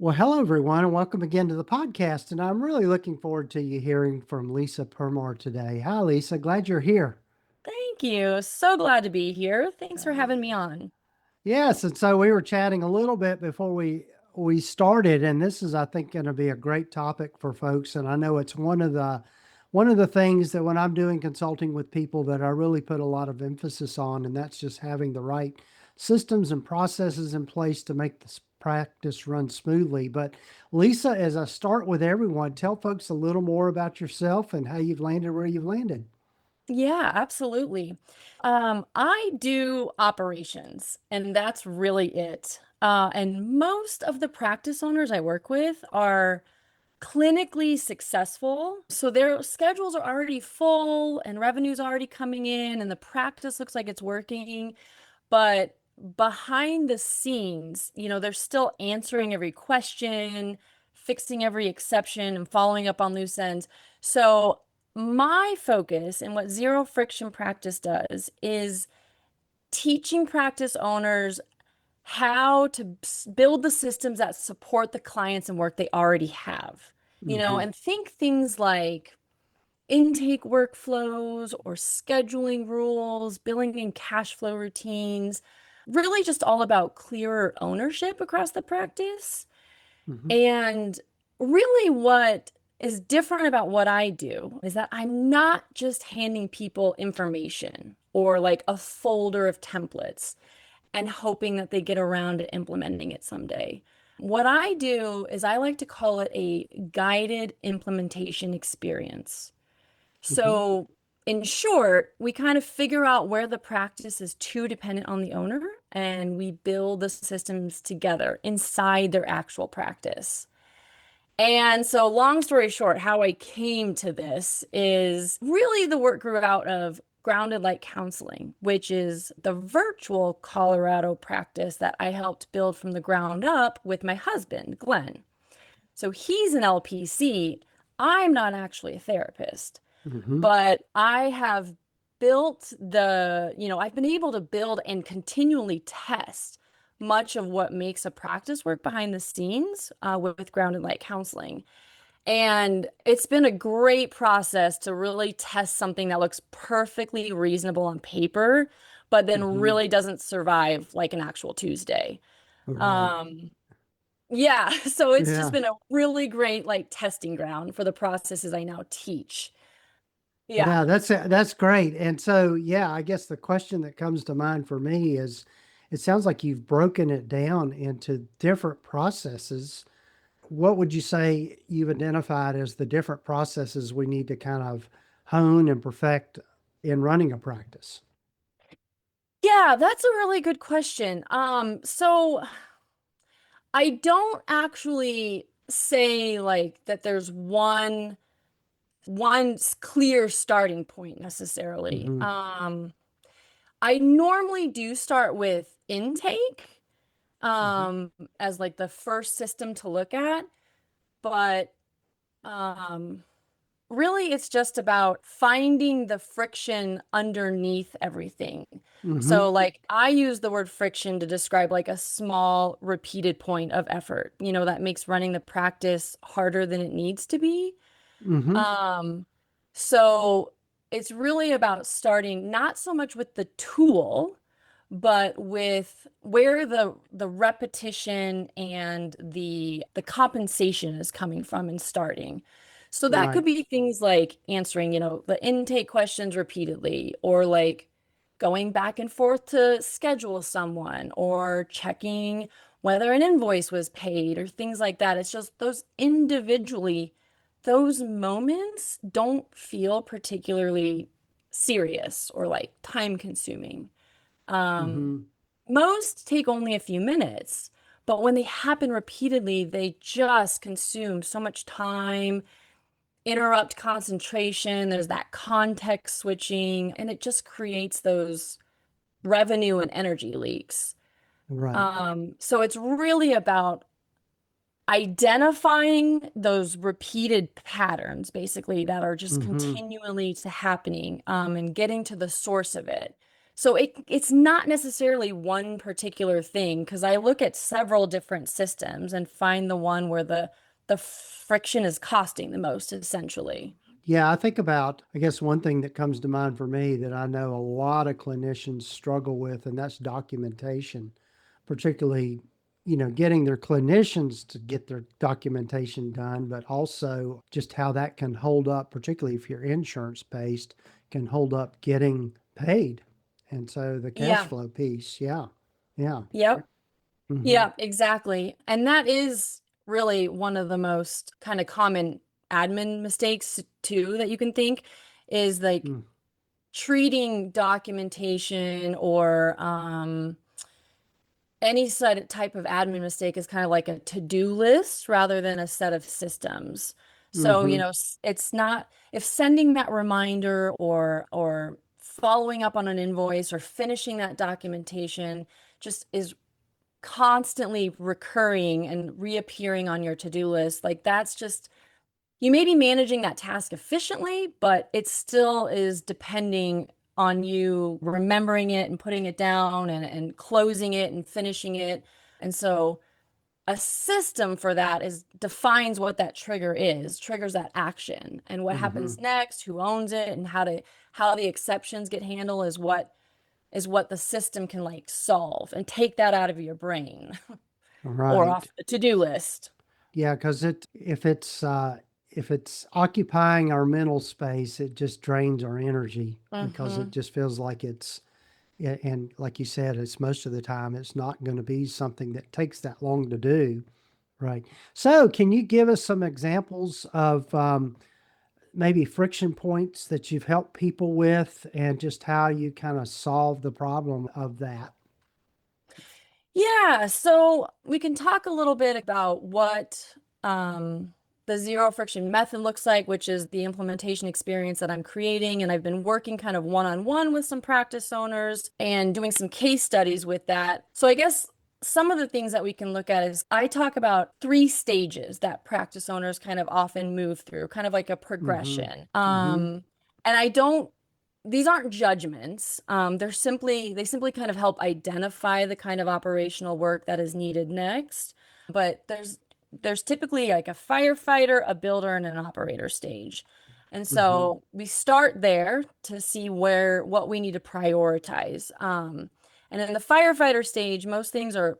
Well, hello everyone, and welcome again to the podcast. And I'm really looking forward to you hearing from Lisa Permar today. Hi, Lisa. Glad you're here. Thank you. So glad to be here. Thanks for having me on. Yes, and so we were chatting a little bit before we started, and this is, I think, going to be a great topic for folks. And I know it's one of the things that when I'm doing consulting with people that I really put a lot of emphasis on, and that's just having the right systems and processes in place to make this practice run smoothly. But Lisa, as I start with everyone, tell folks a little more about yourself and how you've landed where you've landed. Yeah, absolutely. I do operations, and that's really it. And most of the practice owners I work with are clinically successful. So their schedules are already full and revenue's already coming in, and the practice looks like it's working. But behind the scenes, they're still answering every question, fixing every exception, and following up on loose ends. So my focus and what zero friction practice does is teaching practice owners how to build the systems that support the clients and work they already have. Hmm. And think things like intake workflows or scheduling rules, billing and cash flow routines, really just all about clearer ownership across the practice. Hmm. And really, what is different about what I do is that I'm not just handing people information or like a folder of templates and hoping that they get around to implementing it someday. What I do is I like to call it a guided implementation experience. Hmm. So, in short, we kind of figure out where the practice is too dependent on the owner, and we build the systems together inside their actual practice. And so, long story short, how I came to this is really the work grew out of Grounded Light Counseling, which is the virtual Colorado practice that I helped build from the ground up with my husband, Glenn. So he's an LPC. I'm not actually a therapist. Hmm. But I have I've been able to build and continually test much of what makes a practice work behind the scenes with Grounded Light Counseling. And it's been a great process to really test something that looks perfectly reasonable on paper, but then Hmm. really doesn't survive like an actual Tuesday. Right. Um, yeah, so it's just Yeah. been a really great like testing ground for the processes I now teach. Yeah. Yeah, that's great. And so, yeah, I guess the question that comes to mind for me is it sounds like you've broken it down into different processes. What would you say you've identified as the different processes we need to kind of hone and perfect in running a practice? Yeah, that's a really good question. So I don't actually say like that there's one clear starting point necessarily. Hmm. I normally do start with intake Hmm. um as like the first system to look at, but um really, it's just about finding the friction underneath everything. Hmm. So, like, I use the word friction to describe like a small repeated point of effort, that makes running the practice harder than it needs to be. Hmm. Um, so it's really about starting not so much with the tool, but with where the repetition and the compensation is coming from and starting. So that Right. could be things like answering, the intake questions repeatedly, or like going back and forth to schedule someone, or checking whether an invoice was paid, or things like that. It's just those moments don't feel particularly serious or like time consuming. Um, Hmm. Most take only a few minutes, but when they happen repeatedly, they just consume so much time, interrupt concentration. There's that context switching, and it just creates those revenue and energy leaks. Right. So it's really about identifying those repeated patterns, basically, that are just Hmm. continually to happening, and getting to the source of it. So it's not necessarily one particular thing because I look at several different systems and find the one where the friction is costing the most, essentially. Yeah, I think about, I guess one thing that comes to mind for me that I know a lot of clinicians struggle with, and that's documentation, particularly, getting their clinicians to get their documentation done, but also just how that can hold up, particularly if you're insurance based, can hold up getting paid. And so the cash Yeah. flow piece, yeah, yeah. Yep. Hmm. Yeah, exactly. And that is really one of the most kind of common admin mistakes too that you can think is like treating documentation or any type of admin mistake is kind of like a to-do list rather than a set of systems. So, Hmm. it's not if sending that reminder or following up on an invoice or finishing that documentation just is constantly recurring and reappearing on your to-do list, like that's just you may be managing that task efficiently, but it still is depending on you remembering it and putting it down and closing it and finishing it. And so a system for that is defines what that trigger is, triggers that action, and what Hmm. happens next, who owns it, and how the exceptions get handled is what the system can like solve and take that out of your brain or Right. off the to-do list. Yeah, because if it's occupying our mental space, it just drains our energy because it Hmm. just feels like and like you said, it's most of the time it's not going to be something that takes that long to do. Right. So, can you give us some examples of maybe friction points that you've helped people with and just how you kind of solve the problem of that? Yeah, so we can talk a little bit about what the zero friction method looks like, which is the implementation experience that I'm creating. And I've been working kind of one-on-one with some practice owners and doing some case studies with that. So I guess some of the things that we can look at is I talk about three stages that practice owners kind of often move through, kind of like a Mm-hmm. progression. Mm-hmm. And I don't these aren't judgments. They simply kind of help identify the kind of operational work that is needed next. But there's typically like a firefighter, a builder, and an operator stage. And Mm-hmm. so we start there to see what we need to prioritize. And in the firefighter stage, most things are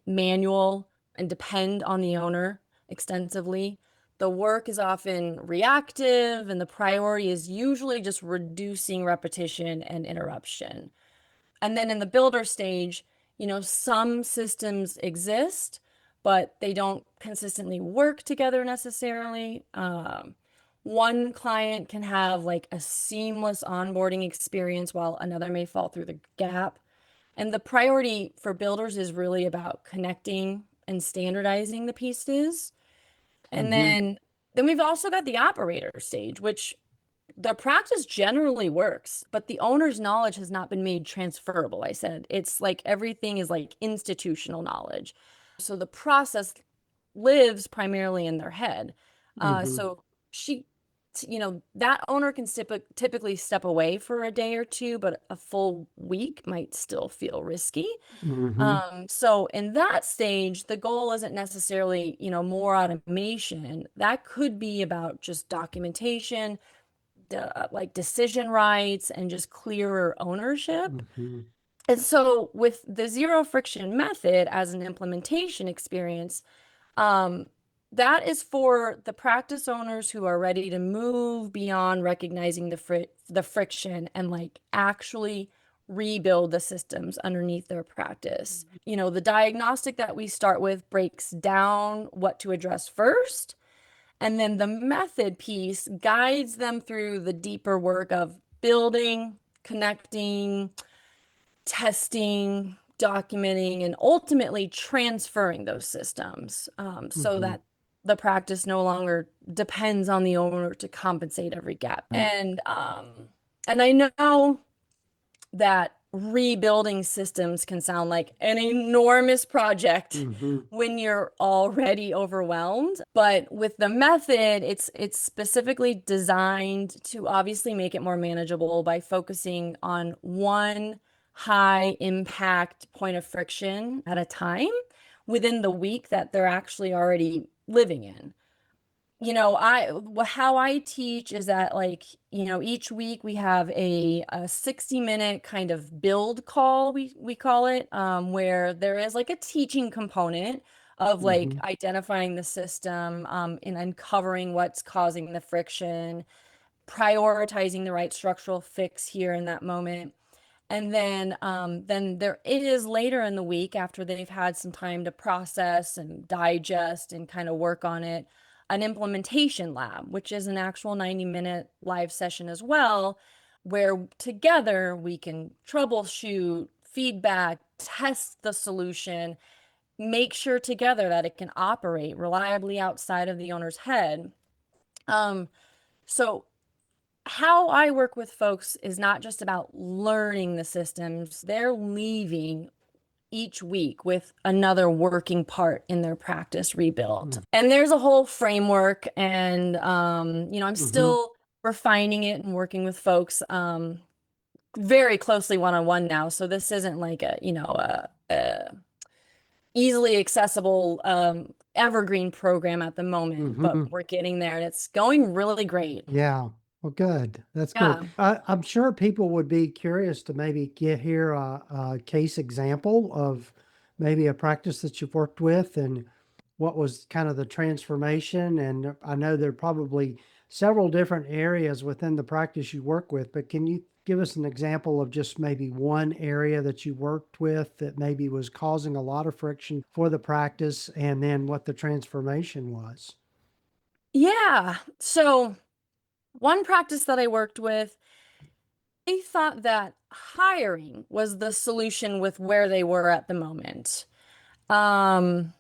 manual and depend on the owner extensively. The work is often reactive, and the priority is usually just reducing repetition and interruption. And then in the builder stage, some systems exist, but they don't consistently work together necessarily. One client can have like a seamless onboarding experience while another may fall through the gap. And the priority for builders is really about connecting and standardizing the pieces. And Mm-hmm. then we've also got the operator stage, which the practice generally works, but the owner's knowledge has not been made transferable. I said it's like everything is like institutional knowledge. So the process lives primarily in their head. Mm-hmm. So she, that owner can typically step away for a day or two, but a full week might still feel risky. Mm-hmm. So in that stage, the goal isn't necessarily, more automation. That could be about just documentation, like decision rights, and just clearer ownership. Mm-hmm. And so with the zero friction method as an implementation experience, um, that is for the practice owners who are ready to move beyond recognizing the friction and like actually rebuild the systems underneath their practice. The diagnostic that we start with breaks down what to address first, and then the method piece guides them through the deeper work of building, connecting, testing, documenting, and ultimately transferring those systems so Mm-hmm. that the practice no longer depends on the owner to compensate every gap. And I know that rebuilding systems can sound like an enormous project Mm-hmm. when you're already overwhelmed, but with the method, it's specifically designed to obviously make it more manageable by focusing on one high impact point of friction at a time within the week that they're actually already living in. How I teach is that, like, each week we have a 60-minute kind of build call, we call it, where there is like a teaching component of like Mm-hmm. identifying the system, and uncovering what's causing the friction, prioritizing the right structural fix here in that moment. And then there is later in the week, after they've had some time to process and digest and kind of work on it, an implementation lab, which is an actual 90-minute live session as well, where together we can troubleshoot, feedback, test the solution, make sure together that it can operate reliably outside of the owner's head. Um, so how I work with folks is not just about learning the systems, they're leaving each week with another working part in their practice rebuilt. And there's a whole framework, and I'm Mm-hmm. still refining it and working with folks very closely one-on-one now. So this isn't like a easily accessible evergreen program at the moment, but Mm-hmm. we're getting there and it's going really great. Yeah. Well, good. That's good. Yeah. I'm sure people would be curious to maybe get here a case example of maybe a practice that you've worked with and what was kind of the transformation. And I know there are probably several different areas within the practice you work with, but can you give us an example of just maybe one area that you worked with that maybe was causing a lot of friction for the practice and then what the transformation was? Yeah. So one practice that I worked with, they thought that hiring was the solution with where they were at the moment. And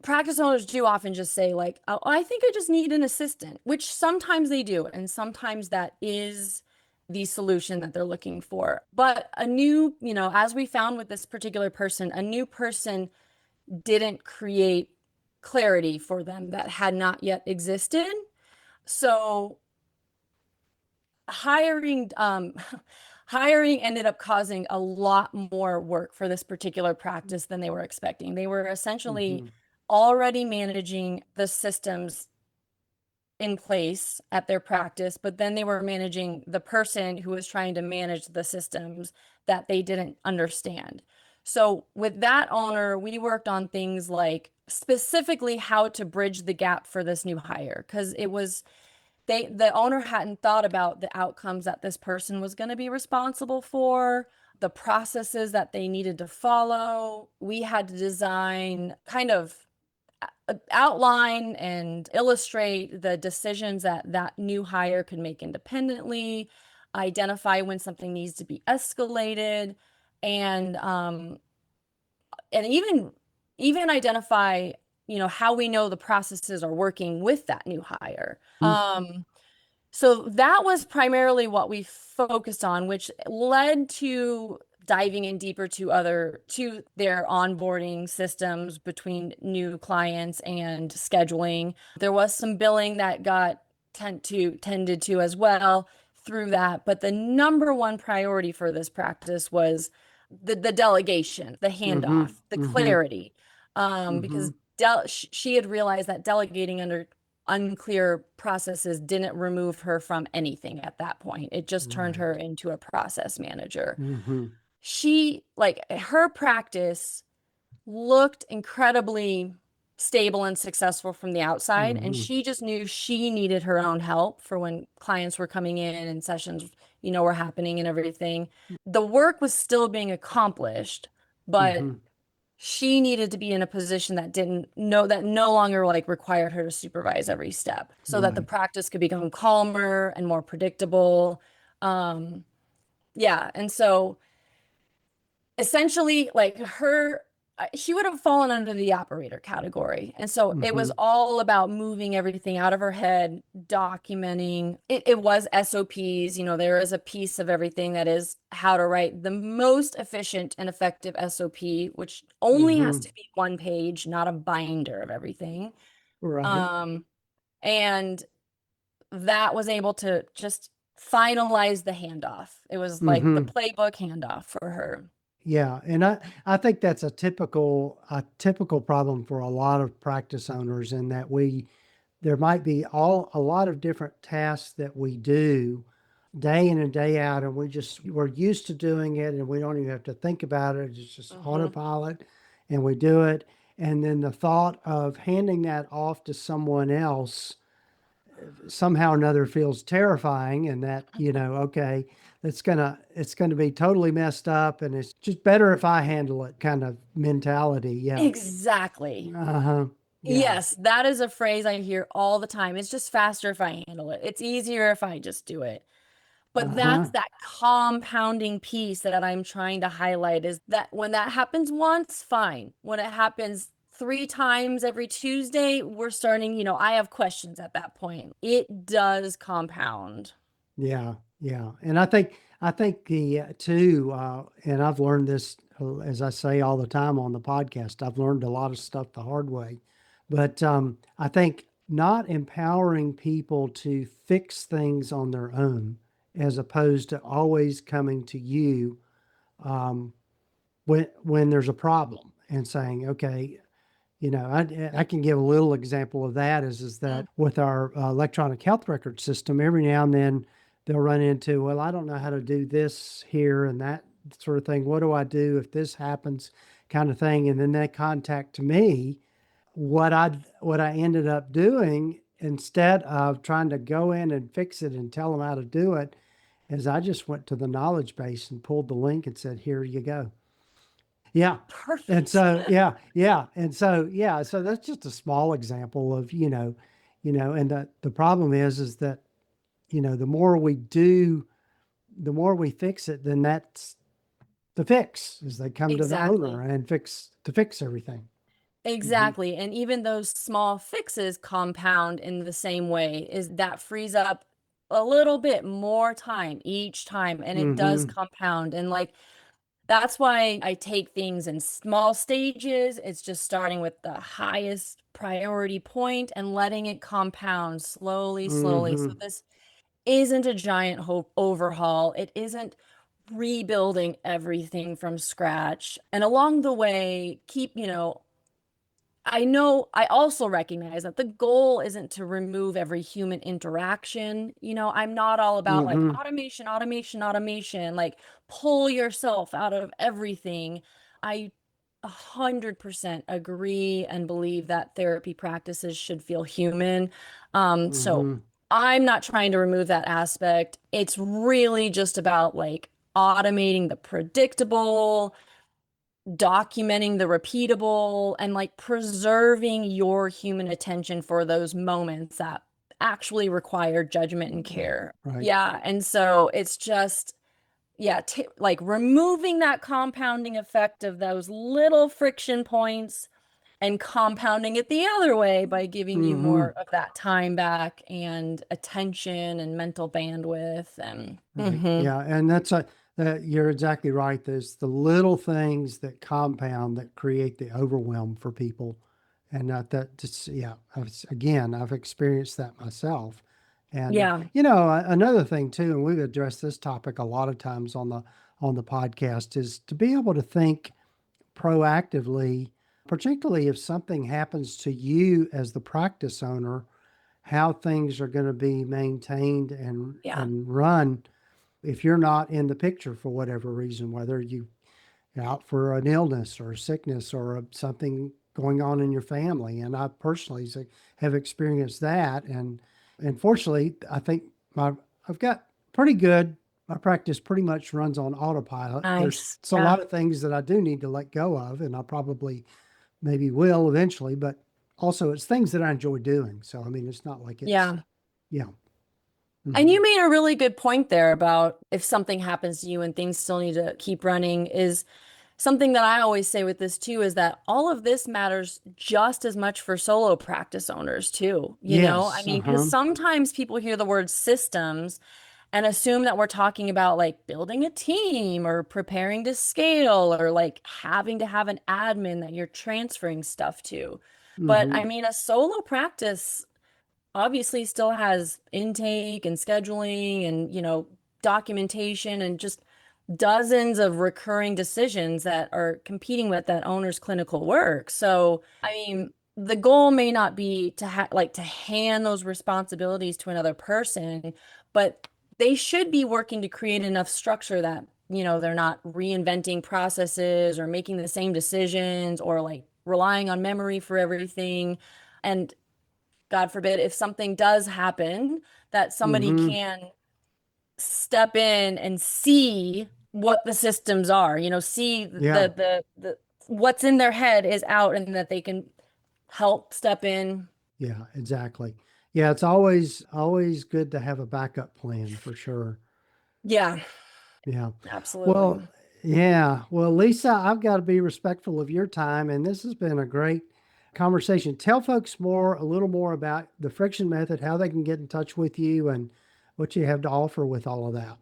practice owners do often just say, like, oh, I think I just need an assistant, which sometimes they do, and sometimes that is the solution that they're looking for. But as we found with this particular person, a new person didn't create clarity for them that had not yet existed. So hiring hiring ended up causing a lot more work for this particular practice than they were expecting. They were essentially Mm-hmm. already managing the systems in place at their practice, but then they were managing the person who was trying to manage the systems that they didn't understand. So with that owner, we worked on things like specifically how to bridge the gap for this new hire, because the owner hadn't thought about the outcomes that this person was going to be responsible for, the processes that they needed to follow. We had to design, kind of outline and illustrate the decisions that that new hire could make independently, identify when something needs to be escalated, and even identify, how we know the processes are working with that new hire. So that was primarily what we focused on, which led to diving in deeper to their onboarding systems between new clients and scheduling. There was some billing that got tended to as well through that, but the number one priority for this practice was the delegation, the Mm-hmm. handoff, the Mm-hmm. clarity, Mm-hmm. because she had realized that delegating under unclear processes didn't remove her from anything at that point. It just turned her Right. into a process manager. Mm-hmm. Her practice looked incredibly stable and successful from the outside, and Mm-hmm. she just knew she needed her own help for when clients were coming in and sessions, were happening and everything. The work was still being accomplished, but Mm-hmm. she needed to be in a position that didn't know that no longer like required her to supervise every step so that the Right. practice could become calmer and more predictable. Um, yeah. And so essentially, like she would have fallen under the operator category. And so it Mm-hmm. was all about moving everything out of her head, documenting. It was SOPs. There is a piece of everything that is how to write the most efficient and effective SOP, which only has Mm-hmm. to be one page, not a binder of everything. Right. Um, and that was able to just finalize the handoff. It was like the Mm-hmm. playbook handoff for her. Yeah, and I think that's a typical problem for a lot of practice owners in that we there might be a lot of different tasks that we do day in and day out, and we're used to doing it, and we don't even have to think about it. It's just Hmm. autopilot, and we do it. And then the thought of handing that off to someone else somehow or another feels terrifying, and that, okay, it's gonna be totally messed up, and it's just better if I handle it kind of mentality. Yeah. Exactly. Uh-huh. Yeah. Yes, that is a phrase I hear all the time. It's just faster if I handle it. It's easier if I just do it. But Uh-huh. that's that compounding piece that I'm trying to highlight is that when that happens once, fine. When it happens 3 times every Tuesday, we're starting, I have questions at that point. It does compound. Yeah, yeah, and I think the too, and I've learned this as I say all the time on the podcast. I've learned a lot of stuff the hard way, but I think not empowering people to fix things on their own, as opposed to always coming to you um, when there's a problem and saying, okay, I can give a little example of that is Mm. that with our electronic health record system, every now and then they'll run into, well, I don't know how to do this here and that sort of thing. What do I do if this happens, kind of thing? And then they contact me. What I ended up doing instead of trying to go in and fix it and tell them how to do it is I just went to the knowledge base and pulled the link and said, here you go. Yeah. And Perfect. so, yeah, yeah. And so, yeah, so that's just a small example of, and the problem is that, the more we do, the more we fix it, then that's the fix is they come to the owner Exactly. and fix everything. Hmm. Exactly. And even those small fixes compound in the same way, is that frees up a little bit more time each time, and it does Hmm. compound. And like that's why I take things in small stages. It's just starting with the highest priority point and letting it compound slowly, slowly. So Hmm. this isn't a giant overhaul. It isn't rebuilding everything from scratch. And along the way, I know I also recognize that the goal isn't to remove every human interaction. I'm not all about like Hmm. automation, automation, automation, like pull yourself out of everything. I 100% agree and believe that therapy practices should feel human. So Hmm. I'm not trying to remove that aspect. It's really just about like automating the predictable, documenting the repeatable, and like preserving your human attention for those moments that actually require judgment and Right. care. Right. Yeah. And so it's just, yeah, like removing that compounding effect of those little friction points and compounding it the other way by giving you more Hmm. of that time back and attention and mental bandwidth. And Right. Yeah. And that you're exactly right. There's the little things that compound that create the overwhelm for people. And that just, yeah, I've experienced that myself. And, yeah, another thing too, and we've addressed this topic a lot of times on the podcast is to be able to think proactively, particularly if something happens to you as the practice owner, how things are going to be maintained and, yeah, and run if you're not in the picture for whatever reason, whether you're out for an illness or a sickness or something going on in your family. And I personally have experienced that. And fortunately, I think I've got pretty good. My practice pretty much runs on autopilot. There's nice. a Yeah, lot of things that I do need to let go of, and I probably maybe will eventually, but also it's things that I enjoy doing. So, I mean, it's not like it's, yeah. yeah. And Hmm. you made a really good point there about if something happens to you and things still need to keep running is something that I always say with this too is that all of this matters just as much for solo practice owners too. I Yes. mean, because Uh-huh. sometimes people hear the word systems and assume that we're talking about like building a team or preparing to scale or like having to have an admin that you're transferring stuff to. But Hmm. I mean, a solo practice obviously still has intake and scheduling and, documentation and just dozens of recurring decisions that are competing with that owner's clinical work. So, I mean, the goal may not be to to hand those responsibilities to another person, but they should be working to create enough structure that, they're not reinventing processes or making the same decisions or like relying on memory for everything. And God forbid, if something does happen, that somebody Mm-hmm. can step in and see what the systems are, see Yeah. the what's in their head is out and that they can help step in. Yeah, exactly. Yeah, it's always good to have a backup plan for sure. Yeah, Yeah. absolutely. Well, yeah. Well, Lisa, I've got to be respectful of your time, and this has been a great conversation. Tell folks a little more about the friction method, how they can get in touch with you, and what you have to offer with all of that.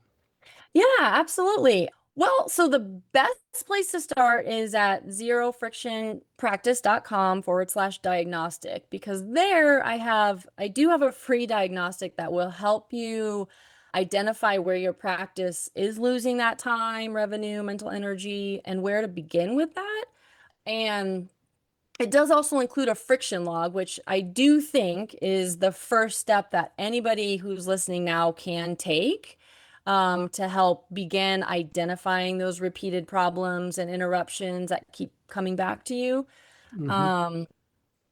Yeah, absolutely. Well, so the best place to start is at zerofrictionpractice.com/diagnostic because there I do have a free diagnostic that will help you identify where your practice is losing that time, revenue, mental energy, and where to begin with that. And it does also include a friction log, which I do think is the first step that anybody who's listening now can take to help begin identifying those repeated problems and interruptions that keep coming back to you. Hmm. Um,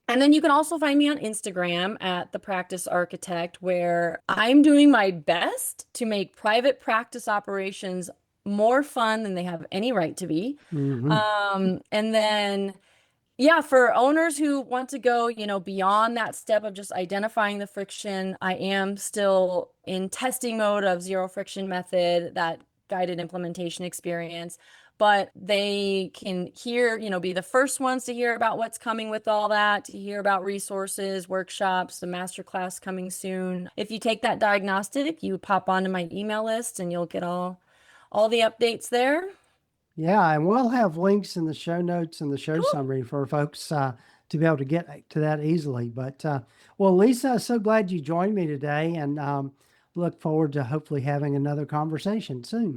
and then you can also find me on Instagram at the Practice Architect, where I'm doing my best to make private practice operations more fun than they have any right to be. Hmm. And then yeah, for owners who want to go, beyond that step of just identifying the friction, I am still in testing mode of zero friction method, that guided implementation experience. But they can be the first ones to hear about what's coming with all that, to hear about resources, workshops, the master class coming soon. If you take that diagnostic, you pop onto my email list and you'll get all the updates there. Yeah, and we'll have links in the show notes and the show Cool. summary for folks to be able to get to that easily. But well, Lisa, so glad you joined me today, and look forward to hopefully having another conversation soon.